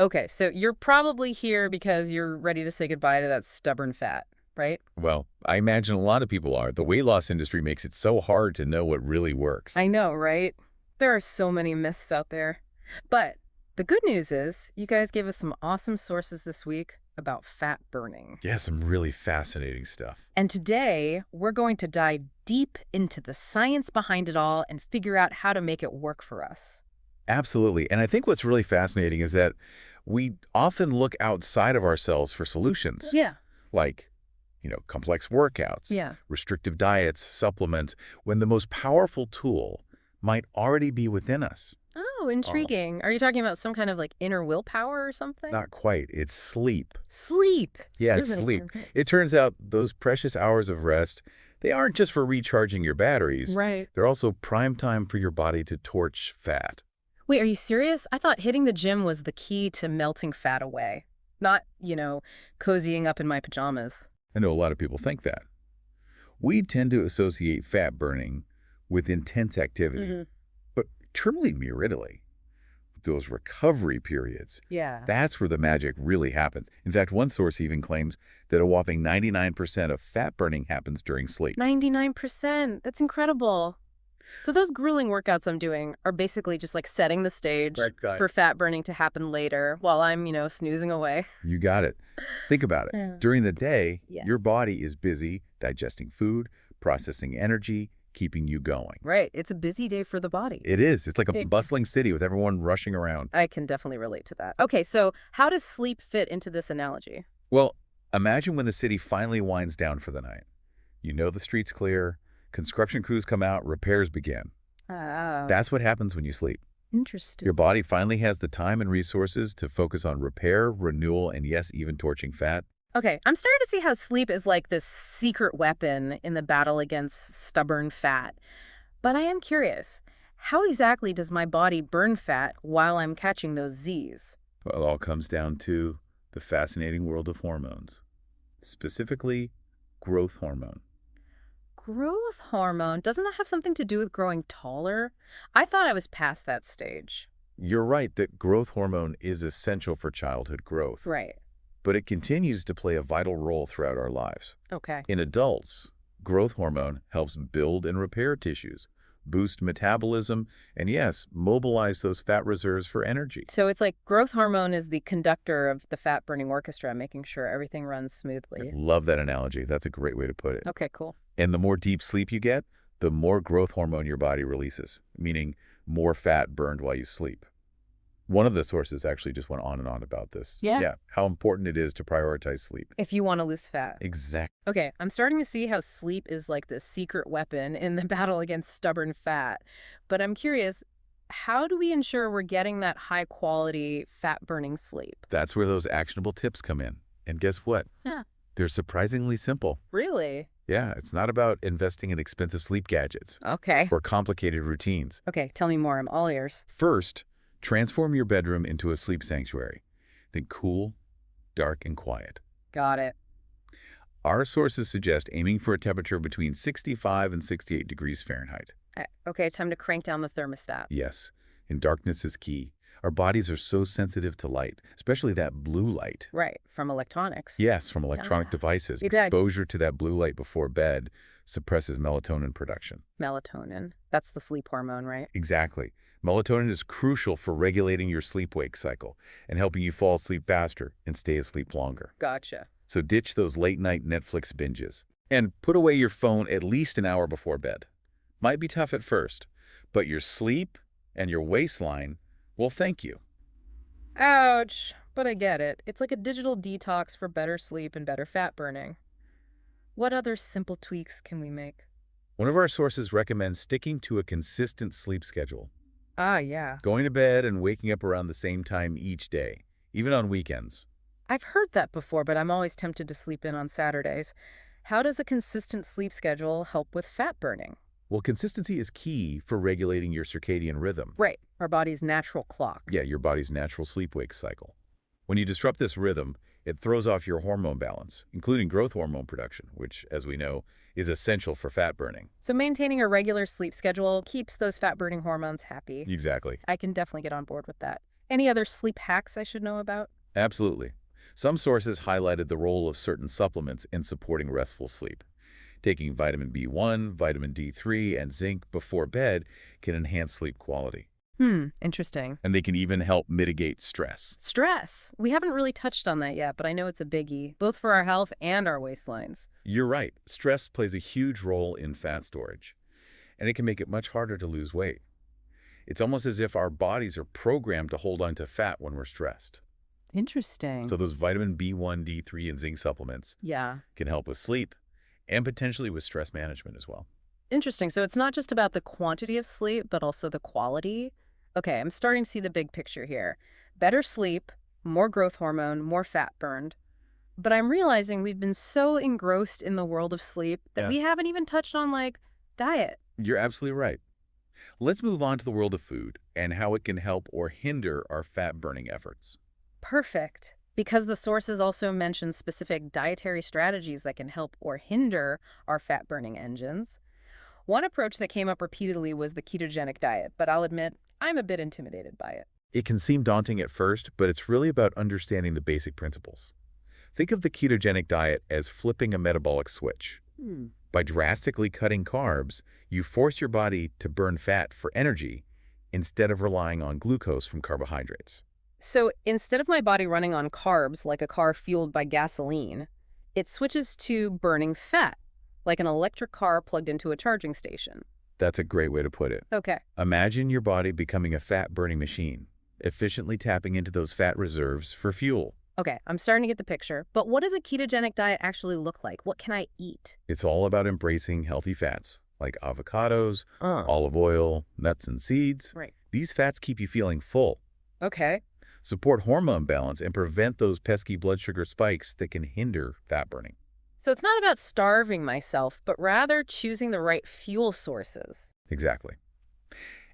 Okay, so you're probably here because you're ready to say goodbye to that stubborn fat, right? Well, I imagine a lot of people are. The weight loss industry makes it so hard to know what really works. I know, right? There are so many myths out there. But the good news is you guys gave us some awesome sources this week about fat burning. Yeah, some really fascinating stuff. And today, we're going to dive deep into the science behind it all and figure out how to make it work for us. Absolutely. And I think what's really fascinating is that we often look outside of ourselves for solutions, Yeah. like, complex workouts, Yeah. restrictive diets, supplements, when the most powerful tool might already be within us. Oh, Oh, intriguing. Are you talking about some kind of like inner willpower or something? not quite. It's sleep. Sleep. Yeah, it's There's an sleep. It turns out those precious hours of rest, they aren't just for recharging your batteries. Right. They're also prime time for your body to torch fat. Wait, are you serious? I thought hitting the gym was the key to melting fat away, not, cozying up in my pajamas. I know a lot of people think that. We tend to associate fat burning with intense activity, Hmm. but truly meritally, those recovery periods, Yeah. that's where the magic really happens. In fact, one source even claims that a whopping 99% of fat burning happens during sleep. 99%. That's incredible. So those grueling workouts I'm doing are basically just like setting the stage Right. for fat burning to happen later while I'm, snoozing away. You got it. Think about it. Yeah. During the day, Yeah. your body is busy digesting food, processing energy, keeping you going. Right. It's a busy day for the body. It is. It's like a It- bustling city with everyone rushing around. I can definitely relate to that. Okay, so how does sleep fit into this analogy? Well, imagine when the city finally winds down for the night. You know the street's clear, construction crews come out, repairs begin. Oh, That's what happens when you sleep. interesting. Your body finally has the time and resources to focus on repair, renewal, and yes, even torching fat. Okay, I'm starting to see how sleep is like this secret weapon in the battle against stubborn fat. But I am curious, how exactly does my body burn fat while I'm catching those Z's? Well, it all comes down to the fascinating world of hormones, specifically growth hormone. Growth hormone, doesn't that have something to do with growing taller? I thought I was past that stage. You're right that growth hormone is essential for childhood growth, Right. but it continues to play a vital role throughout our lives. Okay. In adults, growth hormone helps build and repair tissues, boost metabolism, and yes, mobilize those fat reserves for energy. So it's like growth hormone is the conductor of the fat burning orchestra, making sure everything runs I smoothly. love that analogy. That's a great way to put it. Okay, cool. And the more deep sleep you get, the more growth hormone your body releases, meaning more fat burned while you sleep. One of the sources actually just went on and on about this. Yeah. Yeah, how important it is to prioritize sleep. If you want to lose fat. Exactly. Okay, I'm starting to see how sleep is like this secret weapon in the battle against stubborn fat. But I'm curious, how do we ensure we're getting that high quality fat burning sleep? That's where those actionable tips come in. And guess what? Yeah. They're surprisingly simple. Really? Yeah, it's not about investing in expensive sleep gadgets Okay. or complicated routines. Okay, tell me more. I'm all ears. First, transform your bedroom into a sleep sanctuary. Think cool, dark, and quiet. Got it. Our sources suggest aiming for a temperature between 65 and 68 degrees Fahrenheit. Okay, time to crank down the thermostat. Yes, and darkness is key. Our bodies are so sensitive to light, especially that blue light. Right, from electronics. Yes, from electronic Ah, devices. exactly. Exposure to that blue light before bed suppresses melatonin production. Melatonin. That's the sleep hormone, right? Exactly. Melatonin is crucial for regulating your sleep-wake cycle and helping you fall asleep faster and stay asleep longer. Gotcha. So ditch those late-night Netflix binges and put away your phone at least an hour before bed. Might be tough at first, but your sleep and your waistline will thank you. Ouch. But I get it. It's like a digital detox for better sleep and better fat burning. What other simple tweaks can we make? One of our sources recommends sticking to a consistent sleep schedule, Ah, yeah. going to bed and waking up around the same time each day, even on weekends. I've heard that before, but I'm always tempted to sleep in on Saturdays. How does a consistent sleep schedule help with fat burning? Well, consistency is key for regulating your circadian rhythm. Right, our body's natural clock. Yeah, your body's natural sleep-wake cycle. When you disrupt this rhythm, it throws off your hormone balance, including growth hormone production, which, as we know, is essential for fat burning. So maintaining a regular sleep schedule keeps those fat burning hormones happy. Exactly. I can definitely get on board with that. Any other sleep hacks I should know about? Absolutely. Some sources highlighted the role of certain supplements in supporting restful sleep. Taking vitamin B1, vitamin D3, and zinc before bed can enhance sleep quality. Interesting. And they can even help mitigate stress. Stress. We haven't really touched on that yet, but I know it's a biggie, both for our health and our waistlines. You're right. Stress plays a huge role in fat storage, and it can make it much harder to lose weight. It's almost as if our bodies are programmed to hold on to fat when we're stressed. Interesting. So those vitamin B1, D3, and zinc supplements Yeah. can help with sleep and potentially with stress management as well. Interesting. So it's not just about the quantity of sleep, but also the quality. Okay, I'm starting to see the big picture here. Better sleep, more growth hormone, more fat burned. But I'm realizing we've been so engrossed in the world of sleep that Yeah. we haven't even touched on, like, diet. You're absolutely right. Let's move on to the world of food and how it can help or hinder our fat-burning efforts. Perfect. Because the sources also mention specific dietary strategies that can help or hinder our fat burning engines. One approach that came up repeatedly was the ketogenic diet, but I'll admit I'm a bit intimidated by it. It can seem daunting at first, but it's really about understanding the basic principles. Think of the ketogenic diet as flipping a metabolic switch. By drastically cutting carbs, you force your body to burn fat for energy instead of relying on glucose from carbohydrates. So instead of my body running on carbs like a car fueled by gasoline, it switches to burning fat, like an electric car plugged into a charging station. That's a great way to put it. Okay. Imagine your body becoming a fat-burning machine, efficiently tapping into those fat reserves for fuel. Okay, I'm starting to get the picture. But what does a ketogenic diet actually look like? What can I eat? It's all about embracing healthy fats, like avocados, Uh, olive oil, nuts and seeds. right. These fats keep you feeling full, Okay. support hormone balance, and prevent those pesky blood sugar spikes that can hinder fat burning. So it's not about starving myself, but rather choosing the right fuel sources. Exactly.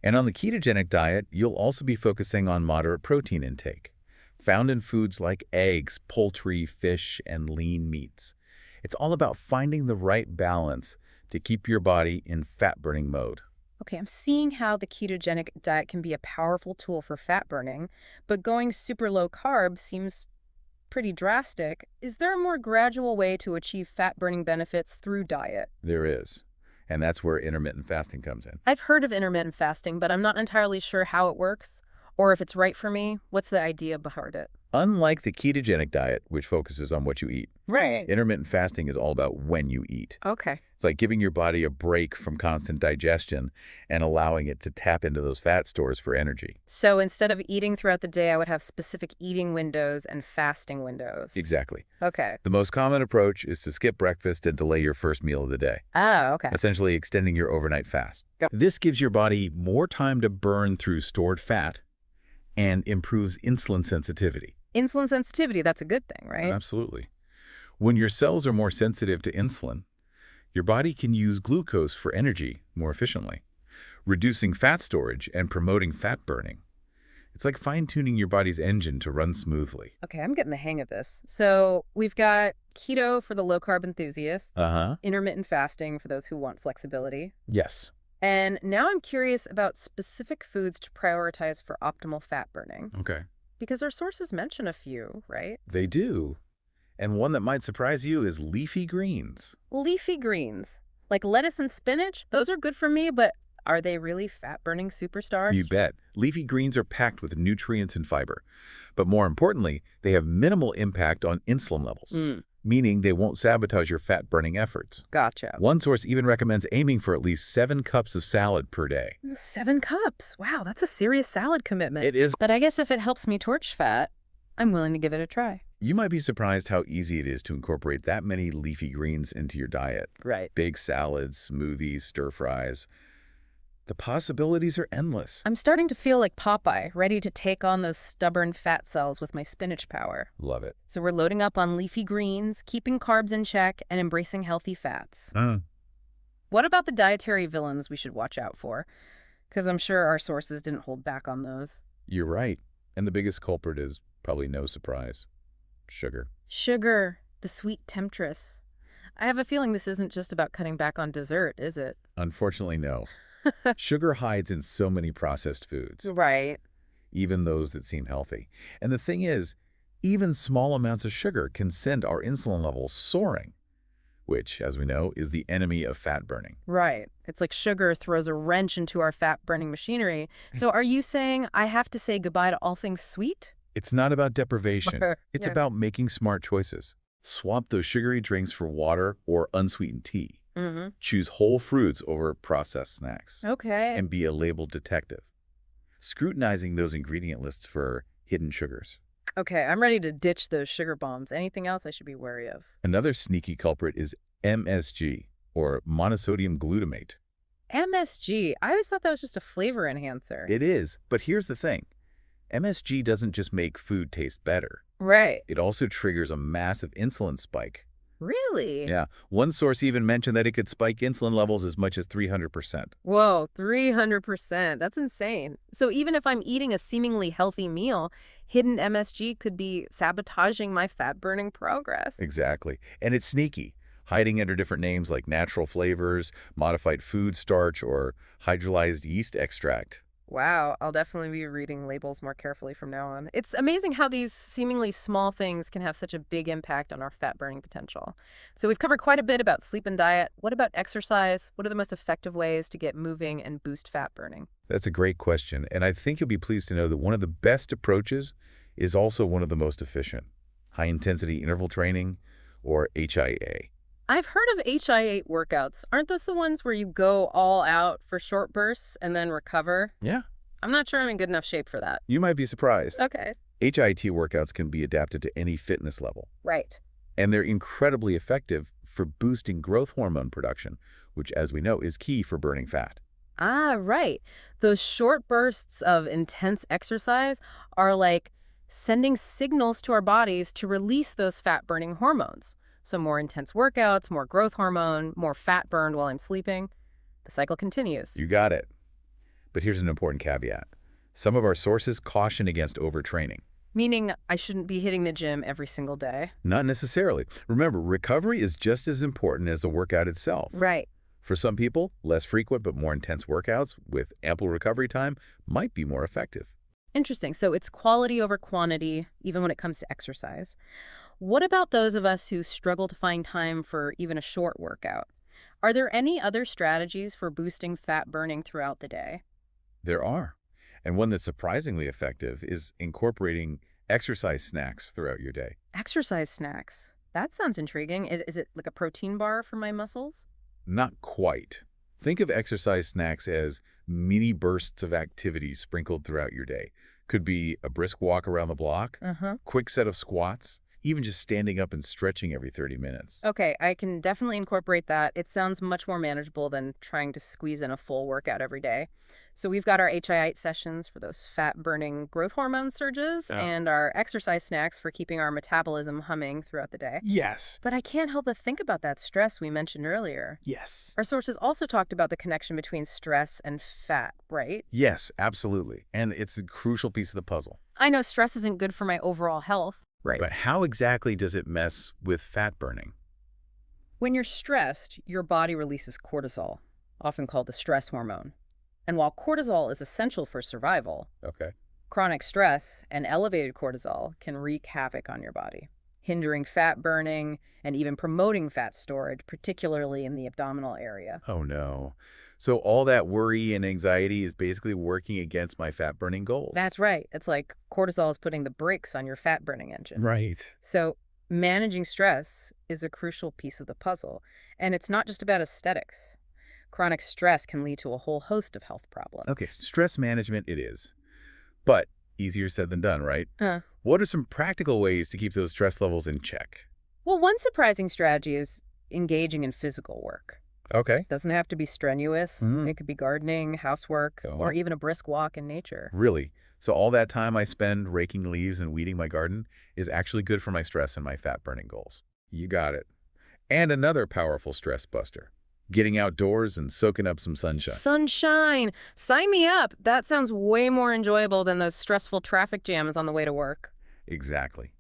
And on the ketogenic diet, you'll also be focusing on moderate protein intake, found in foods like eggs, poultry, fish, and lean meats. It's all about finding the right balance to keep your body in fat-burning mode. Okay, I'm seeing how the ketogenic diet can be a powerful tool for fat burning, but going super low carb seems pretty drastic. Is there a more gradual way to achieve fat burning benefits through diet? There is. And that's where intermittent fasting comes in. I've heard of intermittent fasting, but I'm not entirely sure how it works or if it's right for me. What's the idea behind it? Unlike the ketogenic diet, which focuses on what you eat, Right. intermittent fasting is all about when you eat. Okay. It's like giving your body a break from constant digestion and allowing it to tap into those fat stores for energy. So instead of eating throughout the day, I would have specific eating windows and fasting windows. Exactly. Okay. The most common approach is to skip breakfast and delay your first meal of the day, Oh, okay. essentially extending your overnight fast. Yep. This gives your body more time to burn through stored fat and improves insulin sensitivity. Insulin sensitivity, that's a good thing, right? Absolutely. When your cells are more sensitive to insulin, your body can use glucose for energy more efficiently, reducing fat storage and promoting fat burning. It's like fine-tuning your body's engine to run smoothly. Okay, I'm getting the hang of this. So we've got keto for the low-carb enthusiasts, Uh-huh. intermittent fasting for those who want flexibility. Yes. And now I'm curious about specific foods to prioritize for optimal fat burning. Okay. Because our sources mention a few, right? They do. And one that might surprise you is leafy greens. Leafy greens, like lettuce and spinach, those are good for me, but are they really fat-burning superstars? You bet. Leafy greens are packed with nutrients and fiber. But more importantly, they have minimal impact on insulin levels, meaning they won't sabotage your fat-burning efforts. Gotcha. One source even recommends aiming for at least 7 cups of salad per day. 7 cups. Wow, that's a serious salad commitment. It is. But I guess if it helps me torch fat, I'm willing to give it a try. You might be surprised how easy it is to incorporate that many leafy greens into your diet. Right. Big salads, smoothies, stir-fries. The possibilities are endless. I'm starting to feel like Popeye, ready to take on those stubborn fat cells with my spinach power. Love it. So we're loading up on leafy greens, keeping carbs in check, and embracing healthy fats. What about the dietary villains we should watch out for? Because I'm sure our sources didn't hold back on those. You're right. And the biggest culprit is probably no surprise. Sugar. Sugar, the sweet temptress. I have a feeling this isn't just about cutting back on dessert, is it? Unfortunately, no. Sugar hides in so many processed foods. Right. even those that seem healthy. And the thing is, even small amounts of sugar can send our insulin levels soaring, which, as we know, is the enemy of fat burning. Right. It's like sugar throws a wrench into our fat-burning machinery. So are you saying I have to say goodbye to all things sweet? It's not about deprivation. It's Yeah. about making smart choices. Swap those sugary drinks for water or unsweetened tea. Mm-hmm. Choose whole fruits over processed snacks. Okay. And be a labeled detective, scrutinizing those ingredient lists for hidden sugars. Okay, I'm ready to ditch those sugar bombs. Anything else I should be wary of? Another sneaky culprit is MSG, or monosodium glutamate. MSG. I always thought that was just a flavor enhancer. It is, but here's the thing. MSG doesn't just make food taste better. Right. It also triggers a massive insulin spike. Really? Yeah, one source even mentioned that it could spike insulin levels as much as 300%. Whoa, 300%. That's insane. So even if I'm eating a seemingly healthy meal, hidden MSG could be sabotaging my fat-burning progress. Exactly. And it's sneaky, hiding under different names like natural flavors, modified food starch, or hydrolyzed yeast extract. Wow, I'll definitely be reading labels more carefully from now on. It's amazing how these seemingly small things can have such a big impact on our fat-burning potential. So we've covered quite a bit about sleep and diet. What about exercise? What are the most effective ways to get moving and boost fat burning? That's a great question, and I think you'll be pleased to know that one of the best approaches is also one of the most efficient: high-intensity interval training, or HIA. I've heard of HI8 workouts. Aren't those the ones where you go all out for short bursts and then recover? Yeah, I'm not sure I'm in good enough shape for that. you might be surprised. Okay. HIIT workouts can be adapted to any fitness level, Right. and they're incredibly effective for boosting growth hormone production, which, as we know, is key for burning fat. Ah, right. Those short bursts of intense exercise are like sending signals to our bodies to release those fat-burning hormones. So more intense workouts, more growth hormone, more fat burned while I'm sleeping. The cycle continues. You got it. But here's an important caveat. Some of our sources caution against overtraining. Meaning I shouldn't be hitting the gym every single day. Not necessarily. Remember, recovery is just as important as the workout itself. Right. For some people, less frequent but more intense workouts with ample recovery time might be more effective. Interesting. So it's quality over quantity, even when it comes to exercise. What about those of us who struggle to find time for even a short workout? Are there any other strategies for boosting fat burning throughout the day? There are. And one that's surprisingly effective is incorporating exercise snacks throughout your day. Exercise snacks. That sounds intriguing. Is it like a protein bar for my muscles? Not quite. Think of exercise snacks as mini bursts of activity sprinkled throughout your day. Could be a brisk walk around the block, Uh-huh. quick set of squats, even just standing up and stretching every 30 minutes. Okay, I can definitely incorporate that. It sounds much more manageable than trying to squeeze in a full workout every day. So we've got our HI8 sessions for those fat-burning growth hormone surges Yeah. and our exercise snacks for keeping our metabolism humming throughout the day. Yes. But I can't help but think about that stress we mentioned earlier. Yes. Our sources also talked about the connection between stress and fat, right? Yes, absolutely. And it's a crucial piece of the puzzle. I know stress isn't good for my overall health. Right. But how exactly does it mess with fat burning? When you're stressed, your body releases cortisol, often called the stress hormone. And while cortisol is essential for survival, Okay. chronic stress and elevated cortisol can wreak havoc on your body, hindering fat burning and even promoting fat storage, particularly in the abdominal area. Oh, no. So all that worry and anxiety is basically working against my fat burning goals. That's right. It's like cortisol is putting the brakes on your fat burning engine. right. So managing stress is a crucial piece of the puzzle. And it's not just about aesthetics. Chronic stress can lead to a whole host of health problems. Okay, stress management it is. But easier said than done, right? Uh, What are some practical ways to keep those stress levels in check? well, one surprising strategy is engaging in physical work. Okay. Doesn't have to be strenuous. Mhm. It could be gardening, housework, Oh. or even a brisk walk in nature. Really? So all that time I spend raking leaves and weeding my garden is actually good for my stress and my fat burning goals. You got it. And another powerful stress buster. Getting outdoors and soaking up some sunshine. Sunshine! Sign me up! That sounds way more enjoyable than those stressful traffic jams on the way to work. Exactly.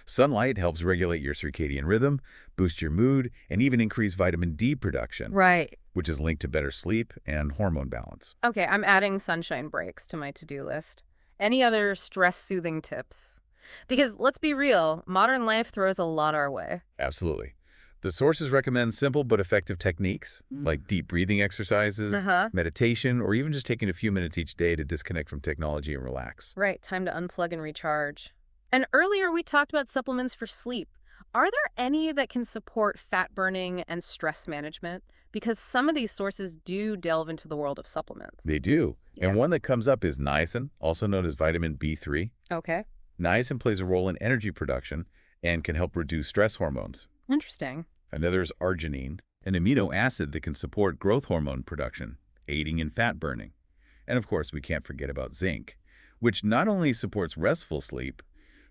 Sunlight helps regulate your circadian rhythm, boost your mood, and even increase vitamin D production, Right. which is linked to better sleep and hormone balance. Okay, I'm adding sunshine breaks to my to-do list. Any other stress-soothing tips? Because let's be real, modern life throws a lot our way. Absolutely. The sources recommend simple but effective techniques like deep breathing exercises, Uh-huh. meditation, or even just taking a few minutes each day to disconnect from technology and relax. Right, time to unplug and recharge. And earlier we talked about supplements for sleep. Are there any that can support fat burning and stress management? Because some of these sources do delve into the world of supplements. They do. Yeah. And one that comes up is niacin, also known as vitamin B3. Okay. Niacin plays a role in energy production and can help reduce stress hormones. Interesting. Another is arginine, an amino acid that can support growth hormone production, aiding in fat burning. And of course, we can't forget about zinc, which not only supports restful sleep,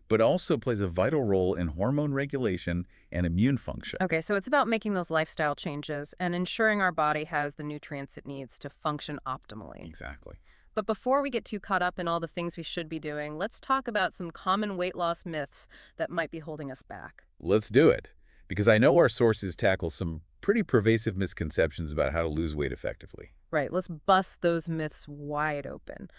but also plays a vital role in hormone regulation and immune function. Okay, so it's about making those lifestyle changes and ensuring our body has the nutrients it needs to function optimally. Exactly. But before we get too caught up in all the things we should be doing, let's talk about some common weight loss myths that might be holding us back. Let's do it, because I know our sources tackle some pretty pervasive misconceptions about how to lose weight effectively. Right, let's bust those myths wide open.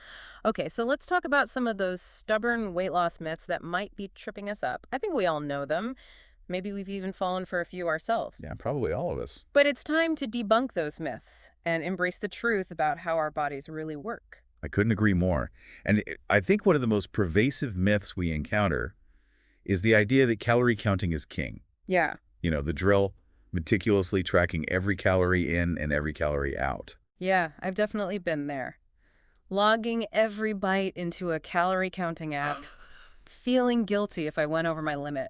Okay, so let's talk about some of those stubborn weight loss myths that might be tripping us up. I think we all know them. Maybe we've even fallen for a few ourselves. Yeah, probably all of us. But it's time to debunk those myths and embrace the truth about how our bodies really work. I couldn't agree more. And I think one of the most pervasive myths we encounter is the idea that calorie counting is king. Yeah. You know, the drill, meticulously tracking every calorie in and every calorie out. Yeah, I've definitely been there. Logging every bite into a calorie counting app, feeling guilty if I went over my limit.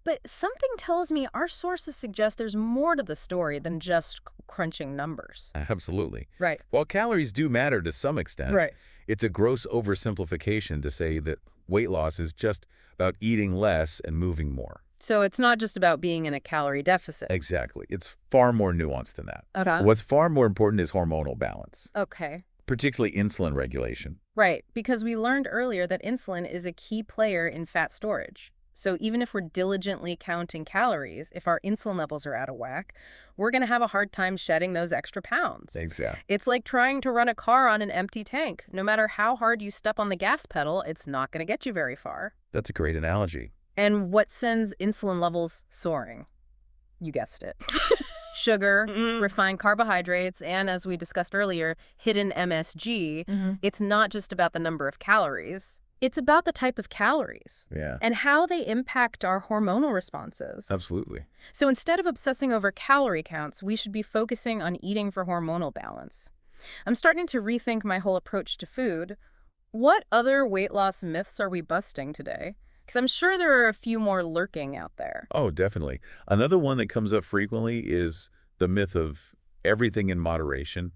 But something tells me our sources suggest there's more to the story than just crunching numbers. Absolutely. Right. While calories do matter to some extent, Right. it's a gross oversimplification to say that weight loss is just about eating less and moving more. So it's not just about being in a calorie deficit. Exactly. It's far more nuanced than that. Okay. What's far more important is hormonal balance, Okay. particularly insulin regulation. Right, because we learned earlier that insulin is a key player in fat storage. So even if we're diligently counting calories, if our insulin levels are out of whack, we're going to have a hard time shedding those extra pounds. Exactly. It's like trying to run a car on an empty tank. No matter how hard you step on the gas pedal, it's not going to get you very far. That's a great analogy. And what sends insulin levels soaring? You guessed it. Sugar, refined carbohydrates, and as we discussed earlier, hidden MSG. It's not just about the number of calories. It's about the type of calories Yeah, and how they impact our hormonal responses. absolutely. So instead of obsessing over calorie counts, we should be focusing on eating for hormonal balance. I'm starting to rethink my whole approach to food. What other weight loss myths are we busting today? Because I'm sure there are a few more lurking out there. Oh, definitely. Another one that comes up frequently is the myth of everything in moderation.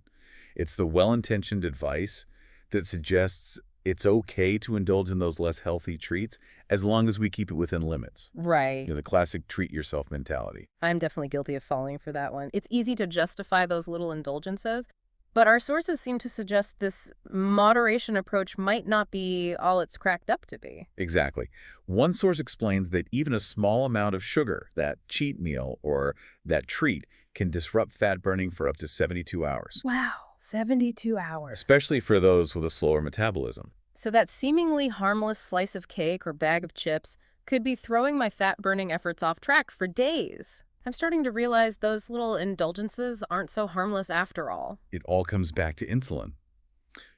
It's the well-intentioned advice that suggests it's okay to indulge in those less healthy treats as long as we keep it within limits. Right. You know, the classic treat yourself mentality. I'm definitely guilty of falling for that one. It's easy to justify those little indulgences, but our sources seem to suggest this moderation approach might not be all it's cracked up to be. Exactly. One source explains that even a small amount of sugar, that cheat meal or that treat, can disrupt fat burning for up to 72 hours, Wow, 72 hours. especially for those with a slower metabolism. So that seemingly harmless slice of cake or bag of chips could be throwing my fat-burning efforts off track for days. I'm starting to realize those little indulgences aren't so harmless after all. It all comes back to insulin.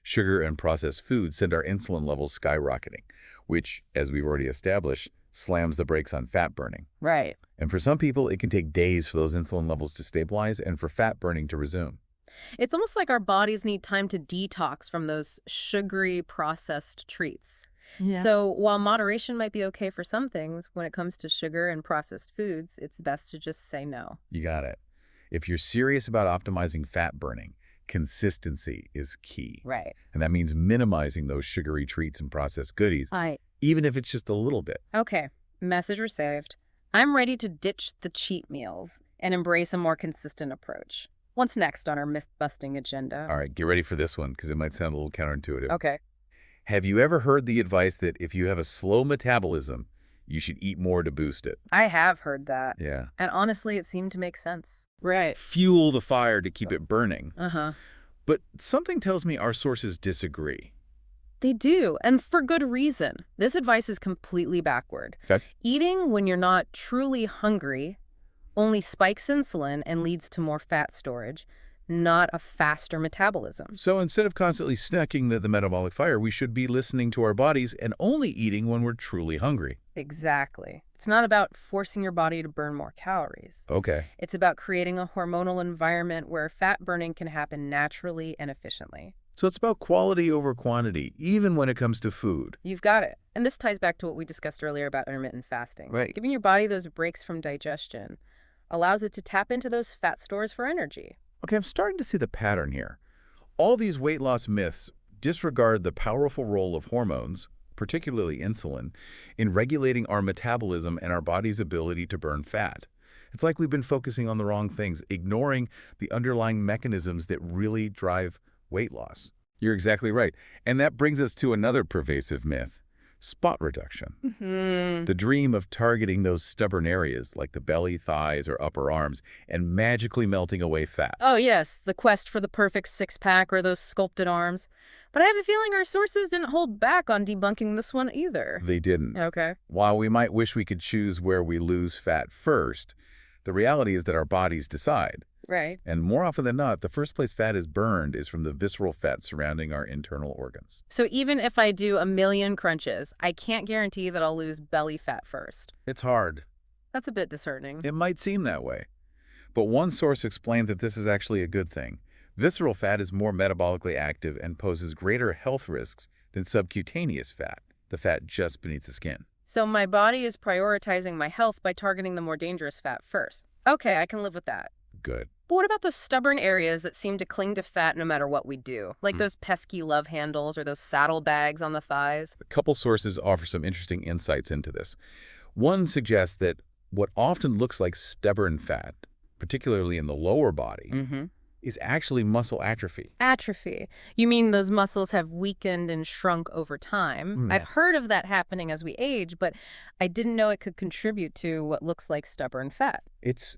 Sugar and processed foods send our insulin levels skyrocketing, which, as we've already established, slams the brakes on fat burning. Right. And for some people, it can take days for those insulin levels to stabilize and for fat burning to resume. It's almost like our bodies need time to detox from those sugary processed treats. So while moderation might be okay for some things, when it comes to sugar and processed foods, it's best to just say no. You got it. If you're serious about optimizing fat burning, consistency is key. Right. And that means minimizing those sugary treats and processed goodies, even if it's just a little bit. Okay, message received. I'm ready to ditch the cheat meals and embrace a more consistent approach. What's next on our myth-busting agenda? All right, get ready for this one because it might sound a little counterintuitive. Okay. Have you ever heard the advice that if you have a slow metabolism, you should eat more to boost it? I have heard that. Yeah. And honestly, it seemed to make sense. Right. Fuel the fire to keep it burning. Uh-huh. But something tells me our sources disagree. They do, and for good reason. This advice is completely backward. Okay. Eating when you're not truly hungry only spikes insulin and leads to more fat storage, not a faster metabolism. So instead of constantly snacking the metabolic fire, we should be listening to our bodies and only eating when we're truly hungry. Exactly. It's not about forcing your body to burn more calories. Okay. It's about creating a hormonal environment where fat burning can happen naturally and efficiently. So it's about quality over quantity, even when it comes to food. You've got it. And this ties back to what we discussed earlier about intermittent fasting. Right. Giving your body those breaks from digestion allows it to tap into those fat stores for energy. Okay, I'm starting to see the pattern here. All these weight loss myths disregard the powerful role of hormones, particularly insulin, in regulating our metabolism and our body's ability to burn fat. It's like we've been focusing on the wrong things, ignoring the underlying mechanisms that really drive weight loss. You're exactly right. And that brings us to another pervasive myth: spot reduction. The dream of targeting those stubborn areas like the belly, thighs, or upper arms and magically melting away fat. Oh, yes, the quest for the perfect six-pack or those sculpted arms. But I have a feeling our sources didn't hold back on debunking this one either. They didn't. Okay. While we might wish we could choose where we lose fat first, the reality is that our bodies decide. Right. And more often than not, the first place fat is burned is from the visceral fat surrounding our internal organs. So even if I do a million crunches, I can't guarantee that I'll lose belly fat first. It's hard. That's a bit disheartening. It might seem that way. But one source explained that this is actually a good thing. Visceral fat is more metabolically active and poses greater health risks than subcutaneous fat, the fat just beneath the skin. So my body is prioritizing my health by targeting the more dangerous fat first. Okay, I can live with that. Good. But what about those stubborn areas that seem to cling to fat no matter what we do? Like those pesky love handles or those saddlebags on the thighs? A couple sources offer some interesting insights into this. One suggests that what often looks like stubborn fat, particularly in the lower body, is actually muscle atrophy. Atrophy. You mean those muscles have weakened and shrunk over time? I've heard of that happening as we age, but I didn't know it could contribute to what looks like stubborn fat. It's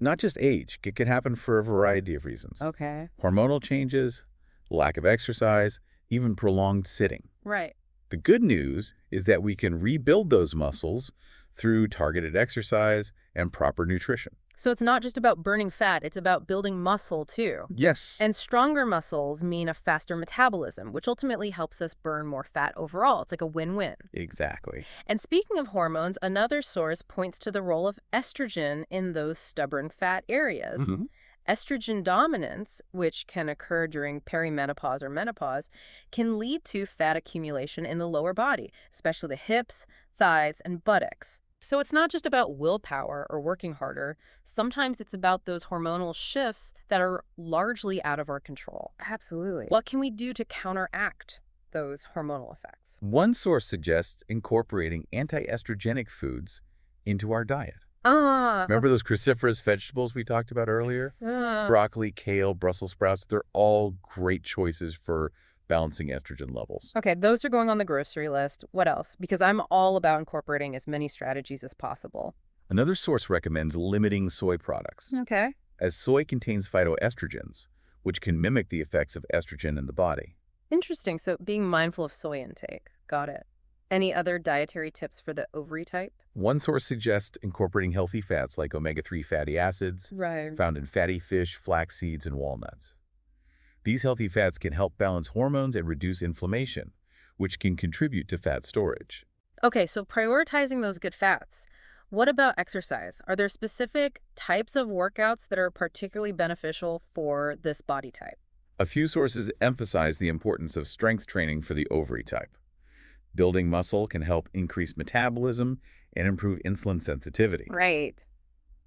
not just age. It can happen for a variety of reasons. Okay. Hormonal changes, lack of exercise, even prolonged sitting. Right. The good news is that we can rebuild those muscles through targeted exercise and proper nutrition. So it's not just about burning fat, it's about building muscle too. Yes. And stronger muscles mean a faster metabolism, which ultimately helps us burn more fat overall. It's like a win-win. Exactly. And speaking of hormones, another source points to the role of estrogen in those stubborn fat areas. Estrogen dominance, which can occur during perimenopause or menopause, can lead to fat accumulation in the lower body, especially the hips, thighs, and buttocks. So it's not just about willpower or working harder. Sometimes it's about those hormonal shifts that are largely out of our control. Absolutely. What can we do to counteract those hormonal effects? One source suggests incorporating anti-estrogenic foods into our diet. Remember those cruciferous vegetables we talked about earlier? Broccoli, kale, Brussels sprouts, they're all great choices for balancing estrogen levels. Okay, those are going on the grocery list. What else? Because I'm all about incorporating as many strategies as possible. Another source recommends limiting soy products, Okay. as soy contains phytoestrogens, which can mimic the effects of estrogen in the body. Interesting. So being mindful of soy intake. Got it. Any other dietary tips for the ovary type? One source suggests incorporating healthy fats like omega-3 fatty acids, Right. found in fatty fish, flax seeds, and walnuts. These healthy fats can help balance hormones and reduce inflammation, which can contribute to fat storage. Okay, so prioritizing those good fats. What about exercise? Are there specific types of workouts that are particularly beneficial for this body type? A few sources emphasize the importance of strength training for the ovary type. Building muscle can help increase metabolism and improve insulin sensitivity, Right.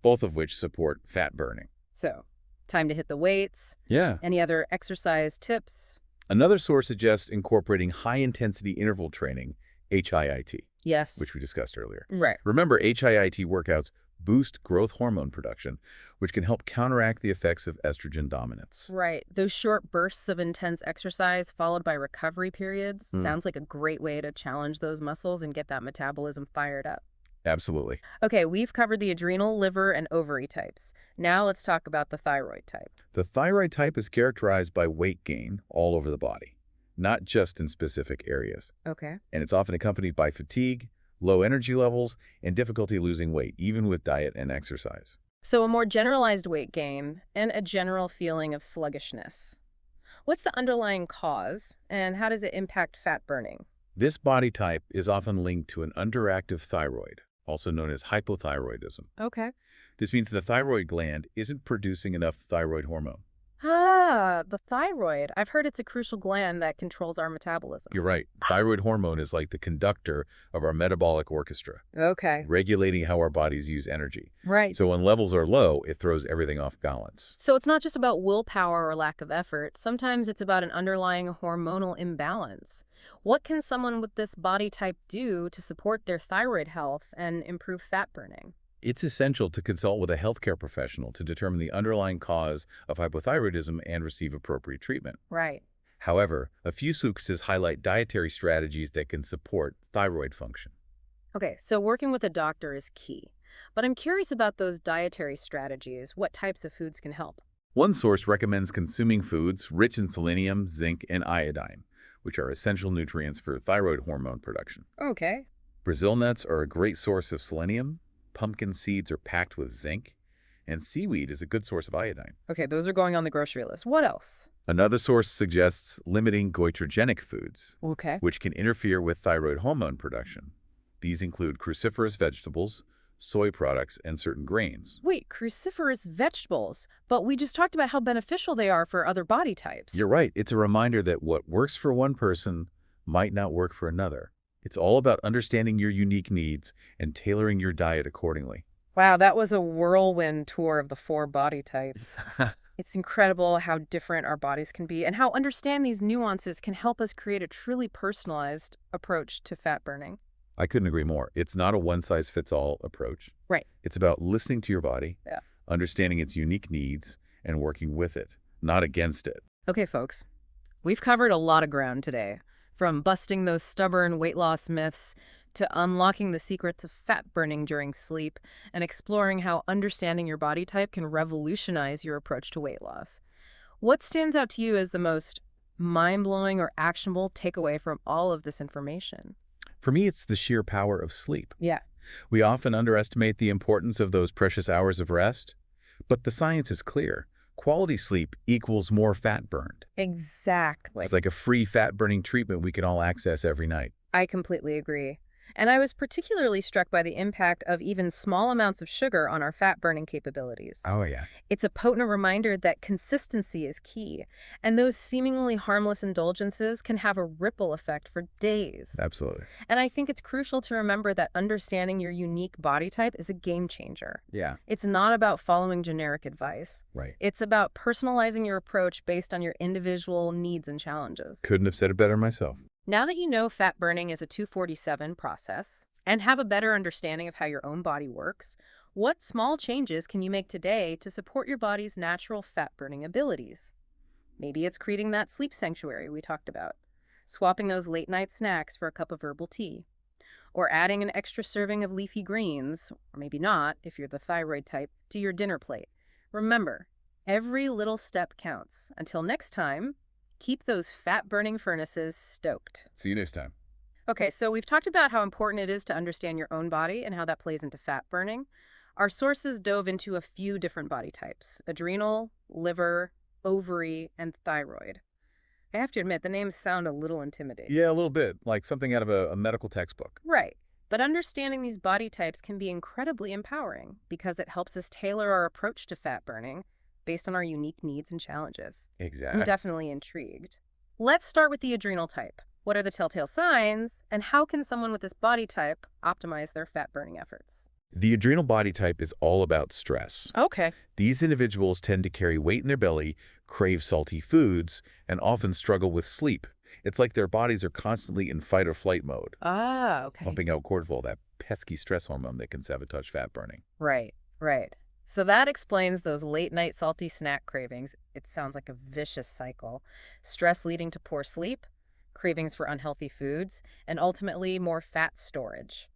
both of which support fat burning. So, time to hit the weights. Yeah. Any other exercise tips? Another source suggests incorporating high-intensity interval training, HIIT, Yes. which we discussed earlier. Right. Remember, HIIT workouts boost growth hormone production, which can help counteract the effects of estrogen dominance. Right. Those short bursts of intense exercise followed by recovery periods sounds like a great way to challenge those muscles and get that metabolism fired up. Absolutely. Okay, we've covered the adrenal, liver, and ovary types. Now let's talk about the thyroid type. The thyroid type is characterized by weight gain all over the body. not just in specific areas. Okay. And it's often accompanied by fatigue, low energy levels, and difficulty losing weight, even with diet and exercise. So a more generalized weight gain and a general feeling of sluggishness. What's the underlying cause, and how does it impact fat burning? This body type is often linked to an underactive thyroid, also known as hypothyroidism. Okay. This means the thyroid gland isn't producing enough thyroid hormone. Ah, the thyroid. I've heard it's a crucial gland that controls our metabolism. You're right. Thyroid hormone is like the conductor of our metabolic orchestra, Okay. regulating how our bodies use energy. Right. So when levels are low, it throws everything off balance. So it's not just about willpower or lack of effort. Sometimes it's about an underlying hormonal imbalance. What can someone with this body type do to support their thyroid health and improve fat burning? It's essential to consult with a healthcare professional to determine the underlying cause of hypothyroidism and receive appropriate treatment. Right. However, a few sources highlight dietary strategies that can support thyroid function. Okay, so working with a doctor is key. But I'm curious about those dietary strategies. What types of foods can help? One source recommends consuming foods rich in selenium, zinc, and iodine, which are essential nutrients for thyroid hormone production. Okay. Brazil nuts are a great source of selenium, pumpkin seeds are packed with zinc, and seaweed is a good source of iodine. Okay, those are going on the grocery list. What else? Another source suggests limiting goitrogenic foods, Okay. which can interfere with thyroid hormone production. These include cruciferous vegetables, soy products, and certain grains. Wait, cruciferous vegetables. But we just talked about how beneficial they are for other body types. You're right. It's a reminder that what works for one person might not work for another. It's all about understanding your unique needs and tailoring your diet accordingly. Wow, that was a whirlwind tour of the 4 body types. It's incredible how different our bodies can be and how understand these nuances can help us create a truly personalized approach to fat burning. I couldn't agree more. It's not a one-size-fits-all approach. Right. It's about listening to your body, Yeah. understanding its unique needs, and working with it, not against it. Okay, folks. We've covered a lot of ground today, from busting those stubborn weight loss myths to unlocking the secrets of fat burning during sleep and exploring how understanding your body type can revolutionize your approach to weight loss. What stands out to you as the most mind-blowing or actionable takeaway from all of this information? For me, it's the sheer power of sleep. Yeah. We often underestimate the importance of those precious hours of rest, but the science is clear. Quality sleep equals more fat burned. Exactly. It's like a free fat-burning treatment we can all access every night. I completely agree. And I was particularly struck by the impact of even small amounts of sugar on our fat-burning capabilities. Oh, yeah. It's a potent reminder that consistency is key, and those seemingly harmless indulgences can have a ripple effect for days. Absolutely. And I think it's crucial to remember that understanding your unique body type is a game changer. Yeah, It's not about following generic advice. right. It's about personalizing your approach based on your individual needs and challenges. Couldn't have said it better myself. Now that you know fat burning is a 247 process and have a better understanding of how your own body works, what small changes can you make today to support your body's natural fat burning abilities? Maybe it's creating that sleep sanctuary we talked about, swapping those late night snacks for a cup of herbal tea, or adding an extra serving of leafy greens, or maybe not if you're the thyroid type, to your dinner plate. Remember, every little step counts. Until next time, keep those fat-burning furnaces stoked. See you next time. Okay, so we've talked about how important it is to understand your own body and how that plays into fat burning. Our sources dove into a few different body types: adrenal, liver, ovary, and thyroid. I have to admit, the names sound a little intimidating. Yeah, a little bit, like something out of a medical textbook. Right. But understanding these body types can be incredibly empowering because it helps us tailor our approach to fat burning based on our unique needs and challenges. I'm Exactly. definitely intrigued. Let's start with the adrenal type. What are the telltale signs, and how can someone with this body type optimize their fat burning efforts? The adrenal body type is all about stress. Okay. These individuals tend to carry weight in their belly, crave salty foods, and often struggle with sleep. It's like their bodies are constantly in fight or flight mode, Ah, okay. pumping out cortisol, that pesky stress hormone that can sabotage fat burning. Right, right. So that explains those late night salty snack cravings. It sounds like a vicious cycle. Stress leading to poor sleep, cravings for unhealthy foods, and ultimately more fat storage.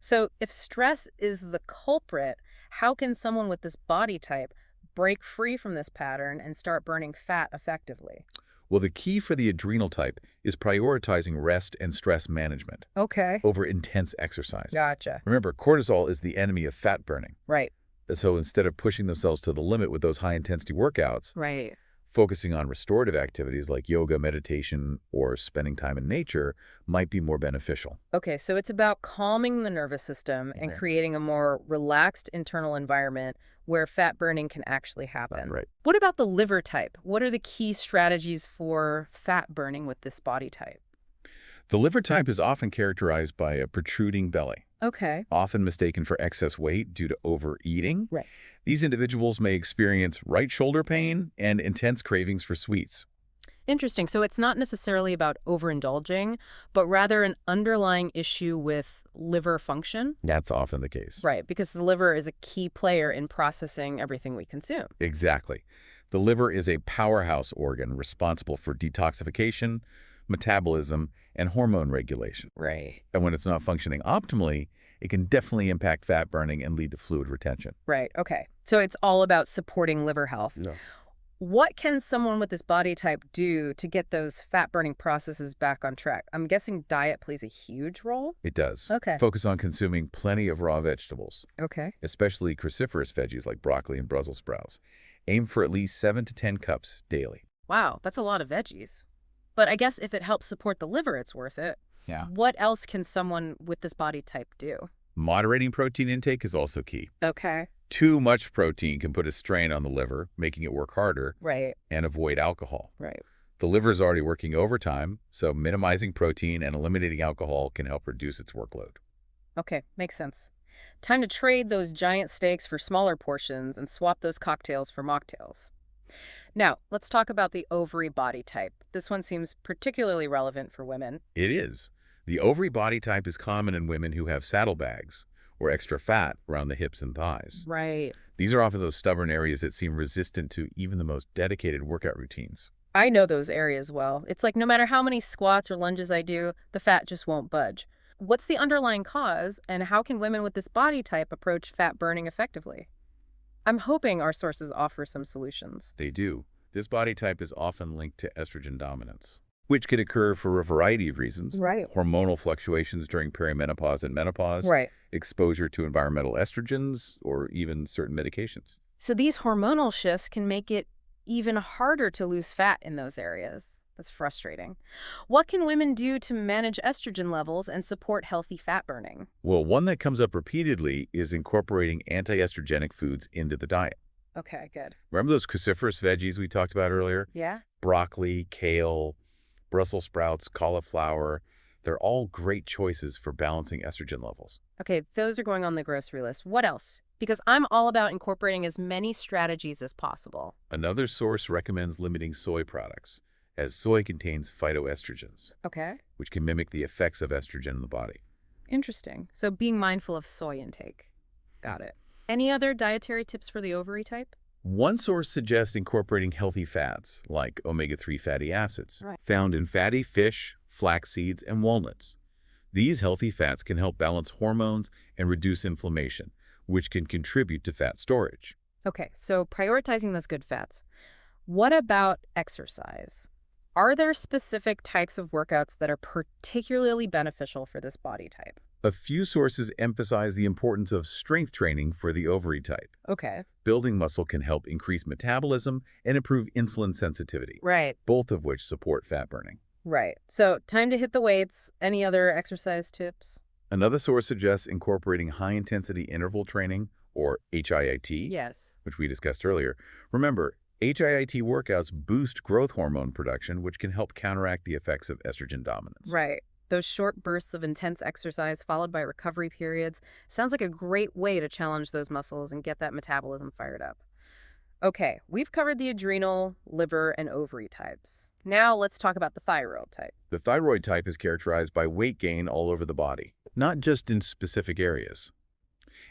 So if stress is the culprit, how can someone with this body type break free from this pattern and start burning fat effectively? Well, the key for the adrenal type is prioritizing rest and stress management Okay. over intense exercise. Gotcha. Remember, cortisol is the enemy of fat burning. Right. So instead of pushing themselves to the limit with those high-intensity workouts, Right. focusing on restorative activities like yoga, meditation, or spending time in nature might be more beneficial. Okay, so it's about calming the nervous system and Okay. creating a more relaxed internal environment where fat burning can actually happen. Right. What about the liver type? What are the key strategies for fat burning with this body type? The liver type is often characterized by a protruding belly, Okay. often mistaken for excess weight due to overeating. Right. These individuals may experience right shoulder pain and intense cravings for sweets. Interesting. So it's not necessarily about overindulging, but rather an underlying issue with liver function? That's often the case. Right, because the liver is a key player in processing everything we consume. Exactly. The liver is a powerhouse organ responsible for detoxification, metabolism, and hormone regulation. Right. And when it's not functioning optimally, it can definitely impact fat burning and lead to fluid retention. Right. Okay. So it's all about supporting liver health. Yeah. What can someone with this body type do to get those fat-burning processes back on track? I'm guessing diet plays a huge role? It does. Okay. Focus on consuming plenty of raw vegetables, Okay. especially cruciferous veggies like broccoli and Brussels sprouts. Aim for at least 7 to 10 cups daily. Wow, that's a lot of veggies. But I guess if it helps support the liver, it's worth it. Yeah. What else can someone with this body type do? Moderating protein intake is also key. Okay. Too much protein can put a strain on the liver, making it work harder, Right. and avoid alcohol. Right. The liver is already working overtime, so minimizing protein and eliminating alcohol can help reduce its workload. Okay, makes sense. Time to trade those giant steaks for smaller portions and swap those cocktails for mocktails. Now, let's talk about the ovary body type. This one seems particularly relevant for women. It is. The ovary body type is common in women who have saddlebags or extra fat around the hips and thighs. Right. These are often those stubborn areas that seem resistant to even the most dedicated workout routines. I know those areas well. It's like no matter how many squats or lunges I do, the fat just won't budge. What's the underlying cause, and how can women with this body type approach fat burning effectively? I'm hoping our sources offer some solutions. They do. This body type is often linked to estrogen dominance, which could occur for a variety of reasons. Right. Hormonal fluctuations during perimenopause and menopause, Right. exposure to environmental estrogens, or even certain medications. So these hormonal shifts can make it even harder to lose fat in those areas. That's frustrating. What can women do to manage estrogen levels and support healthy fat burning? Well, one that comes up repeatedly is incorporating anti-estrogenic foods into the diet. Okay, good. Remember those cruciferous veggies we talked about earlier? Yeah? Broccoli, kale, Brussels sprouts, cauliflower. They're all great choices for balancing estrogen levels. Okay, those are going on the grocery list. What else? Because I'm all about incorporating as many strategies as possible. Another source recommends limiting soy products, as soy contains phytoestrogens, Okay. which can mimic the effects of estrogen in the body. Interesting. So being mindful of soy intake. Got it. Any other dietary tips for the ovary type? One source suggests incorporating healthy fats, like omega-3 fatty acids, Right. found in fatty fish, flax seeds, and walnuts. These healthy fats can help balance hormones and reduce inflammation, which can contribute to fat storage. Okay, so prioritizing those good fats. What about exercise? Are there specific types of workouts that are particularly beneficial for this body type? A few sources emphasize the importance of strength training for the ovary type. Okay. Building muscle can help increase metabolism and improve insulin sensitivity, Right. both of which support fat burning. Right. So time to hit the weights. Any other exercise tips? Another source suggests incorporating high-intensity interval training, or HIIT, Yes. which we discussed earlier. Remember, HIIT workouts boost growth hormone production, which can help counteract the effects of estrogen dominance. Right. Those short bursts of intense exercise followed by recovery periods sounds like a great way to challenge those muscles and get that metabolism fired up. Okay, we've covered the adrenal, liver, and ovary types. Now let's talk about the thyroid type. The thyroid type is characterized by weight gain all over the body, not just in specific areas.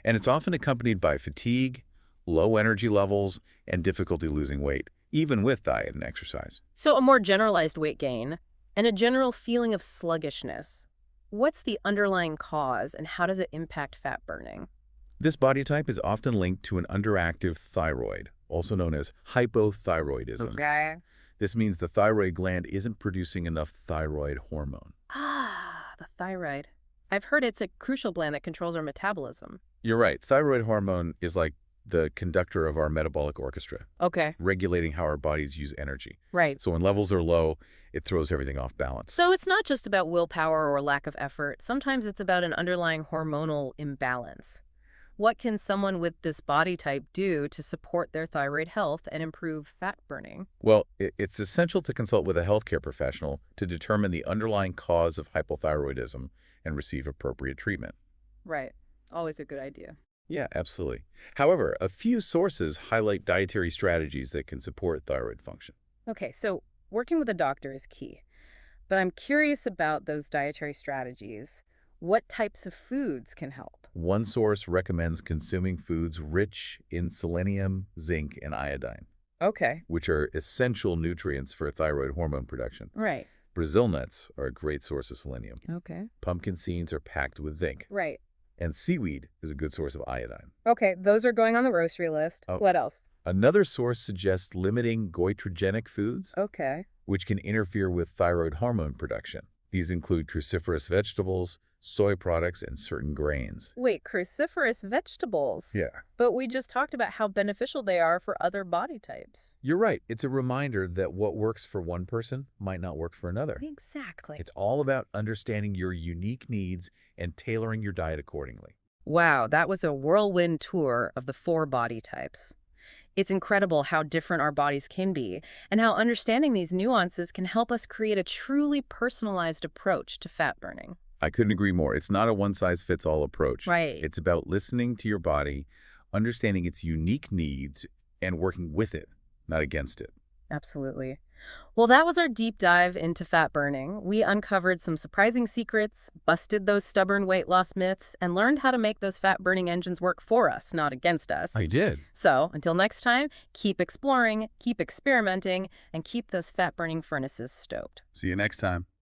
And it's often accompanied by fatigue, low energy levels, and difficulty losing weight, even with diet and exercise. So a more generalized weight gain and a general feeling of sluggishness. What's the underlying cause and how does it impact fat burning? This body type is often linked to an underactive thyroid, also known as hypothyroidism. Okay. This means the thyroid gland isn't producing enough thyroid hormone. Ah, the thyroid. I've heard it's a crucial gland that controls our metabolism. You're right. Thyroid hormone is like the conductor of our metabolic orchestra, Okay. regulating how our bodies use energy. Right. So when levels are low, it throws everything off balance. So it's not just about willpower or lack of effort. Sometimes it's about an underlying hormonal imbalance. What can someone with this body type do to support their thyroid health and improve fat burning? Well, it's essential to consult with a healthcare professional to determine the underlying cause of hypothyroidism and receive appropriate treatment. Right. Always a good idea. Yeah, absolutely. However, a few sources highlight dietary strategies that can support thyroid function. Okay, so working with a doctor is key. But I'm curious about those dietary strategies. What types of foods can help? One source recommends consuming foods rich in selenium, zinc, and iodine, Okay. which are essential nutrients for thyroid hormone production. Right. Brazil nuts are a great source of selenium. Okay. Pumpkin seeds are packed with zinc. Right. And seaweed is a good source of iodine. Okay, those are going on the grocery list. Oh. What else? Another source suggests limiting goitrogenic foods, Okay. which can interfere with thyroid hormone production. These include cruciferous vegetables, soy products, and certain grains. Wait, cruciferous vegetables. Yeah. But we just talked about how beneficial they are for other body types. You're right. It's a reminder that what works for one person might not work for another. Exactly. It's all about understanding your unique needs and tailoring your diet accordingly. Wow, that was a whirlwind tour of the 4 body types. It's incredible how different our bodies can be, and how understanding these nuances can help us create a truly personalized approach to fat burning. I couldn't agree more. It's not a one-size-fits-all approach. Right. It's about listening to your body, understanding its unique needs, and working with it, not against it. Absolutely. Well, that was our deep dive into fat burning. We uncovered some surprising secrets, busted those stubborn weight loss myths, and learned how to make those fat burning engines work for us, not against us. I did. So, until next time, keep exploring, keep experimenting, and keep those fat burning furnaces stoked. See you next time.